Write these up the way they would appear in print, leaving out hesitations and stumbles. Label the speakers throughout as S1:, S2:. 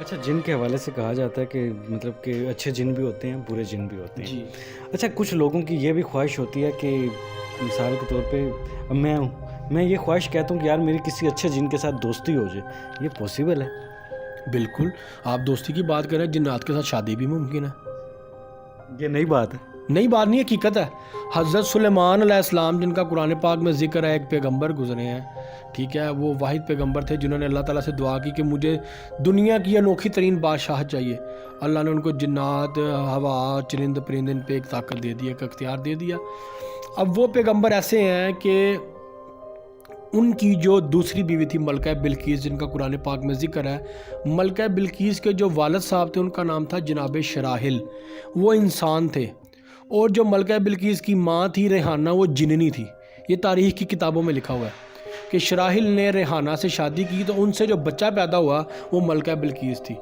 S1: اچھا، جن کے حوالے سے کہا جاتا ہے کہ مطلب کہ اچھے جن بھی ہوتے ہیں، برے جن بھی ہوتے ہیں.
S2: جی
S1: اچھا، کچھ لوگوں کی یہ بھی خواہش ہوتی ہے کہ مثال کے طور پہ میں یہ خواہش کہتا ہوں کہ یار میری کسی اچھے جن کے ساتھ دوستی ہو جائے. یہ پاسبل ہے؟
S2: بالکل. آپ دوستی کی بات کریں، جنات کے ساتھ شادی بھی ممکن ہے.
S1: یہ نئی بات ہے.
S2: نئی بات نہیں، حقیقت ہے. حضرت سلیمان علیہ السلام جن کا قرآن پاک میں ذکر ہے، ایک پیغمبر گزرے ہیں، ٹھیک ہے. وہ واحد پیغمبر تھے جنہوں نے اللہ تعالیٰ سے دعا کی کہ مجھے دنیا کی انوکھی ترین بادشاہ چاہیے. اللہ نے ان کو جنات، ہوا، چرند پرند ان پہ ایک طاقت دے دی، ایک اختیار دے دیا. اب وہ پیغمبر ایسے ہیں کہ ان کی جو دوسری بیوی تھی ملکہ بلقیس، جن کا قرآن پاک میں ذکر ہے، ملکہ بلقیس کے جو والد صاحب تھے ان کا نام تھا جناب شراحل. وہ انسان تھے. اور جو ملکہ بلقیس کی ماں تھی ریحانہ، وہ جننی تھی. یہ تاریخ کی کتابوں میں لکھا ہوا ہے کہ شراحل نے ریحانہ سے شادی کی تو ان سے جو بچہ پیدا ہوا وہ ملکہ بلقیس تھی.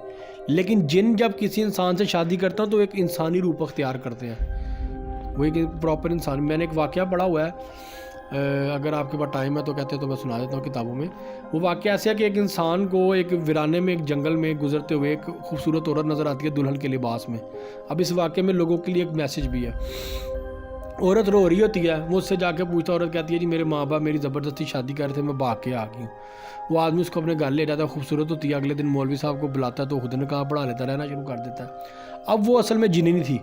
S2: لیکن جن جب کسی انسان سے شادی کرتا ہوں تو ایک انسانی روپ اختیار کرتے ہیں، وہ ایک پراپر انسان. میں نے ایک واقعہ پڑھا ہوا ہے، اگر آپ کے پاس ٹائم ہے تو کہتے ہیں تو میں سنا دیتا ہوں کتابوں میں. وہ واقعہ ایسا ہے کہ ایک انسان کو ایک ویرانے میں، ایک جنگل میں گزرتے ہوئے ایک خوبصورت عورت نظر آتی ہے دلہن کے لباس میں. اب اس واقعے میں لوگوں کے لیے ایک میسج بھی ہے. عورت رو رہی ہوتی ہے، وہ اس سے جا کے پوچھتا، عورت کہتی ہے جی میرے ماں باپ میری زبردستی شادی کر رہے تھے، میں بھاگ کے آ گئی ہوں. وہ آدمی اس کو اپنے گھر لے جاتا ہے، خوبصورت ہوتی ہے. اگلے دن مولوی صاحب کو بلاتا ہے تو خود نکاح پڑھا لیتا، رہنا شروع کر دیتا ہے. اب وہ اصل میں جننی تھی.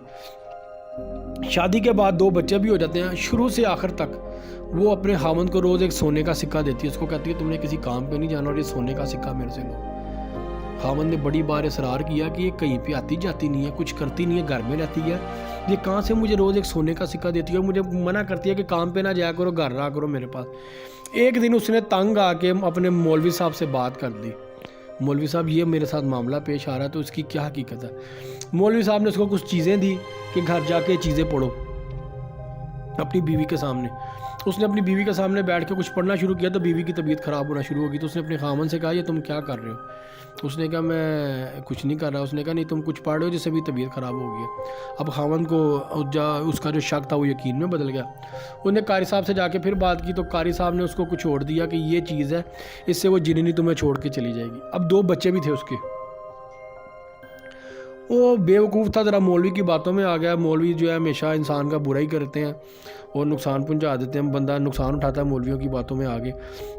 S2: شادی کے بعد 2 بچے بھی ہو جاتے ہیں. شروع سے آخر تک وہ اپنے خاوند کو روز ایک سونے کا سکہ دیتی ہے. اس کو کہتی ہے تم نے کسی کام پہ نہیں جانا اور یہ سونے کا سکہ میرے سے لو. خاوند نے بڑی بار اصرار کیا کہ یہ کہیں پہ آتی جاتی نہیں ہے، کچھ کرتی نہیں ہے، گھر میں رہتی ہے، یہ کہاں سے مجھے روز ایک سونے کا سکہ دیتی ہے اور مجھے منع کرتی ہے کہ کام پہ نہ جایا کرو، گھر رہا کرو میرے پاس. ایک دن اس نے تنگ آ کے اپنے مولوی صاحب سے بات کر دی، مولوی صاحب یہ میرے ساتھ معاملہ پیش آ رہا ہے تو اس کی کیا حقیقت ہے. مولوی صاحب نے اس کو کچھ چیزیں دی کہ گھر جا کے چیزیں پڑھو اپنی بیوی کے سامنے. اس نے اپنی بیوی کے سامنے بیٹھ کے کچھ پڑھنا شروع کیا تو بیوی کی طبیعت خراب ہونا شروع ہوگی. تو اس نے اپنے خاوند سے کہا یہ تم کیا کر رہے ہو؟ اس نے کہا میں کچھ نہیں کر رہا. اس نے کہا نہیں تم کچھ پڑھ رہے ہو جس سے بھی طبیعت خراب ہو گئی ہے. اب خاوند کو اس کا جو شک تھا وہ یقین میں بدل گیا. انہوں نے قاری صاحب سے جا کے پھر بات کی تو قاری صاحب نے اس کو کچھ چھوڑ دیا کہ یہ چیز ہے، اس سے وہ جننی تمہیں چھوڑ کے چلی جائے گی. اب 2 بچے بھی تھے اس کے. وہ بیوقوف تھا، ذرا مولوی کی باتوں میں آ گیا. مولوی جو ہے ہمیشہ انسان کا برا ہی کرتے ہیں اور نقصان پہنچا دیتے ہیں، بندہ نقصان اٹھاتا ہے مولویوں کی باتوں میں آگے.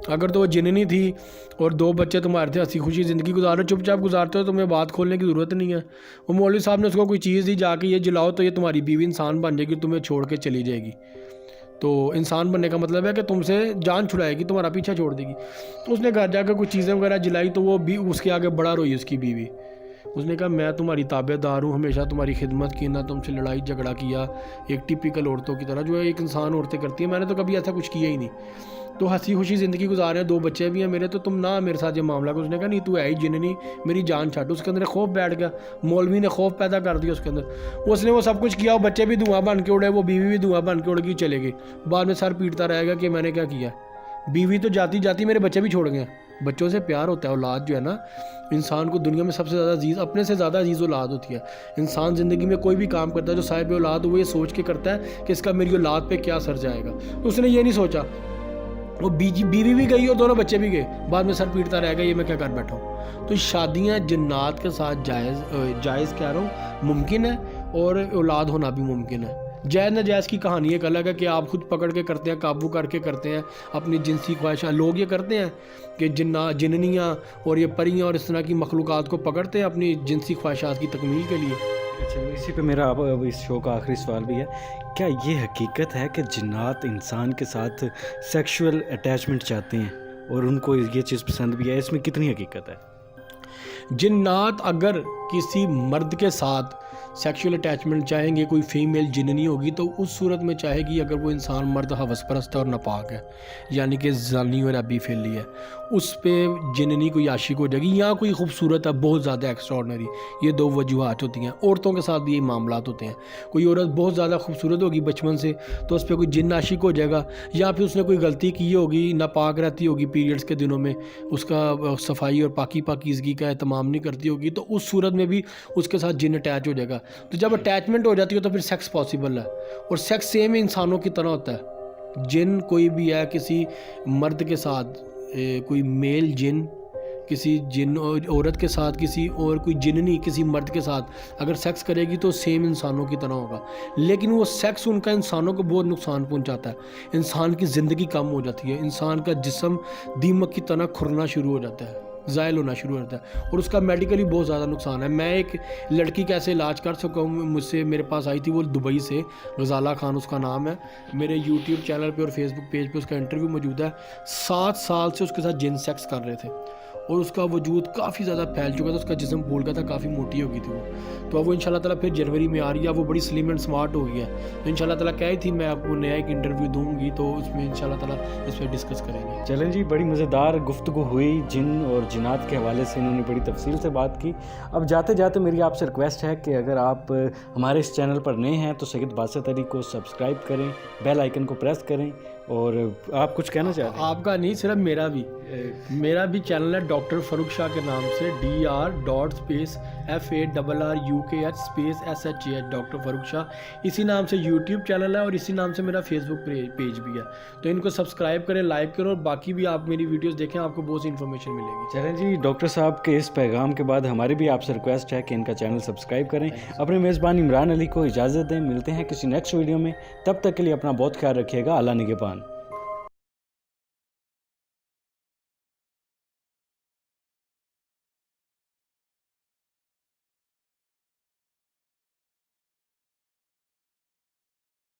S2: اگر تو وہ جننی تھی اور 2 بچے تمہارے تھے، ہنسی خوشی زندگی گزارو، چپ چاپ گزارتے ہو، تمہیں بات کھولنے کی ضرورت نہیں ہے. وہ مولوی صاحب نے اس کو کوئی چیز دی جا کے یہ جلاؤ تو یہ تمہاری بیوی انسان بن جائے گی، تمہیں چھوڑ کے چلی جائے گی. تو انسان بننے کا مطلب ہے کہ تم سے جان چھڑائے گی، تمہارا پیچھا چھوڑ دے گی. اس نے گھر جا کے کچھ چیزیں وغیرہ جلائی تو وہ بھی اس کے آگے بڑا روئی اس کی بیوی. اس نے کہا میں تمہاری تابع دار ہوں، ہمیشہ تمہاری خدمت کی، نہ تم سے لڑائی جھگڑا کیا، ایک ٹیپیکل عورتوں کی طرح جو ہے ایک انسان عورتیں کرتی ہیں، میں نے تو کبھی ایسا کچھ کیا ہی نہیں. تو ہنسی خوشی زندگی گزار رہے ہیں، 2 بچے بھی ہیں میرے، تو تم نہ میرے ساتھ یہ معاملہ کر. اس نے کہا نہیں تو ہے ہی جننی، میری جان چھٹ. اس کے اندر خوف بیٹھ گیا، مولوی نے خوف پیدا کر دیا اس کے اندر. اس نے وہ سب کچھ کیا، بچے بھی دھواں بن کے اڑے، وہ بیوی بھی دھواں بن کے اڑ گئی، چلے گئی. بعد میں سر پیٹتا رہے گا کہ میں نے کیا کیا. بیوی تو جاتی جاتی میرے بچے بھی چھوڑ گئے. بچوں سے پیار ہوتا ہے. اولاد جو ہے نا انسان کو دنیا میں سب سے زیادہ عزیز، اپنے سے زیادہ عزیز اولاد ہوتی ہے. انسان زندگی میں کوئی بھی کام کرتا ہے جو صاحب اولاد ہو وہ یہ سوچ کے کرتا ہے کہ اس کا میری اولاد پہ کیا اثر جائے گا. اس نے یہ نہیں سوچا. وہ بیوی بھی گئی اور دونوں بچے بھی گئے. بعد میں سر پیٹتا رہے گا یہ میں کیا کر بیٹھا ہوں. تو شادیاں جنات کے ساتھ جائز کہہ رہا ہوں ممکن ہے، اور اولاد ہونا بھی ممکن ہے. جائز ناجائز کی کہانی ایک الگ ہے کہ آپ خود پکڑ کے کرتے ہیں، قابو کر کے کرتے ہیں اپنی جنسی خواہشات. لوگ یہ کرتے ہیں کہ جننیاں اور یہ پریاں اور اس طرح کی مخلوقات کو پکڑتے ہیں اپنی جنسی خواہشات کی تکمیل کے لیے.
S1: اچھا، اسی پہ میرا اب اس شو کا آخری سوال بھی ہے، کیا یہ حقیقت ہے کہ جنات انسان کے ساتھ سیکشول اٹیچمنٹ چاہتے ہیں اور ان کو یہ چیز پسند بھی ہے؟ اس میں کتنی حقیقت ہے؟
S2: جنات اگر کسی مرد کے ساتھ سیکشول اٹیچمنٹ چاہیں گے، کوئی فیمیل جننی ہوگی تو اس صورت میں چاہے گی اگر وہ انسان مرد حوث پرست ہے اور ناپاک ہے، یعنی کہ زانی اور ابی فعلی ہے، اس پہ جننی کوئی عاشق ہو جائے گی. یا کوئی خوبصورت ہے بہت زیادہ ایکسٹراڈنری. یہ 2 وجوہات ہوتی ہیں. عورتوں کے ساتھ بھی یہی معاملات ہوتے ہیں. کوئی عورت بہت زیادہ خوبصورت ہوگی بچپن سے تو اس پہ کوئی جن عاشق ہو جائے گا، یا پھر اس نے کوئی غلطی کی ہوگی، ناپاک رہتی ہوگی پیریڈز کے دنوں میں، اس کا صفائی اور پاکیزگی کا اہتمام نہیں کرتی ہوگی، تو اس صورت میں بھی اس کے ساتھ جن اٹیچ ہو جائے گا. تو جب اٹیچمنٹ ہو جاتی ہے تو پھر سیکس پاسبل ہے، اور سیکس سیم انسانوں کی طرح ہوتا ہے. جن کوئی بھی ہے کسی مرد کے ساتھ، کوئی میل جن کسی جن عورت کے ساتھ کسی اور کوئی جننی کسی مرد کے ساتھ اگر سیکس کرے گی تو سیم انسانوں کی طرح ہوگا، لیکن وہ سیکس ان کا انسانوں کو بہت نقصان پہنچاتا ہے، انسان کی زندگی کم ہو جاتی ہے، انسان کا جسم دیمک کی طرح کھرنا شروع ہو جاتا ہے، زائل ہونا شروع ہو جاتا ہے، اور اس کا میڈیکلی بہت زیادہ نقصان ہے۔ میں ایک لڑکی کیسے علاج کر سکا ہوں، مجھ سے میرے پاس آئی تھی، وہ دبئی سے، غزالہ خان اس کا نام ہے، میرے یوٹیوب چینل پہ اور فیس بک پیج پہ اس کا انٹرویو موجود ہے۔ 7 سال سے اس کے ساتھ جن سیکس کر رہے تھے اور اس کا وجود کافی زیادہ پھیل چکا تھا، اس کا جسم پھول گیا تھا، کافی موٹی ہو گئی تھی وہ، تو اب وہ انشاءاللہ تعالیٰ پھر جنوری میں آ رہی ہے، وہ بڑی سلیم اینڈ سمارٹ ہو گئی ہے، تو انشاءاللہ تعالیٰ کہی تھی میں آپ کو نیا ایک انٹرویو دوں گی، تو اس میں انشاءاللہ تعالیٰ اس پہ ڈسکس کریں گے۔
S1: چلیں جی، بڑی مزیدار گفتگو ہوئی، جن اور جنات کے حوالے سے انہوں نے بڑی تفصیل سے بات کی۔ اب جاتے جاتے میری آپ سے ریکویسٹ ہے کہ اگر آپ ہمارے اس چینل پر نئے ہیں تو سید باسط علی کو سبسکرائب کریں، بیل آئیکن کو پریس کریں، اور آپ کچھ کہنا چاہتے ہیں؟
S2: آپ کا نہیں، صرف میرا بھی چینل ہے ڈاکٹر فاروق شاہ کے نام سے، DR.FARUKH ڈاکٹر فاروق شاہ، اسی نام سے یوٹیوب چینل ہے اور اسی نام سے میرا فیس بک پیج بھی ہے، تو ان کو سبسکرائب کریں، لائک کریں، اور باقی بھی آپ میری ویڈیوز دیکھیں، آپ کو بہت سی انفارمیشن ملے گی۔
S1: چلیں جی، ڈاکٹر صاحب کے اس پیغام کے بعد ہماری بھی آپ سے ریکویسٹ ہے کہ ان کا چینل سبسکرائب کریں۔ اپنے میزبان عمران علی کو اجازت دیں، ملتے ہیں کسی نیکسٹ ویڈیو میں، تب تک کے لیے اپنا بہت خیال رکھیے گا، اللہ نگہبان۔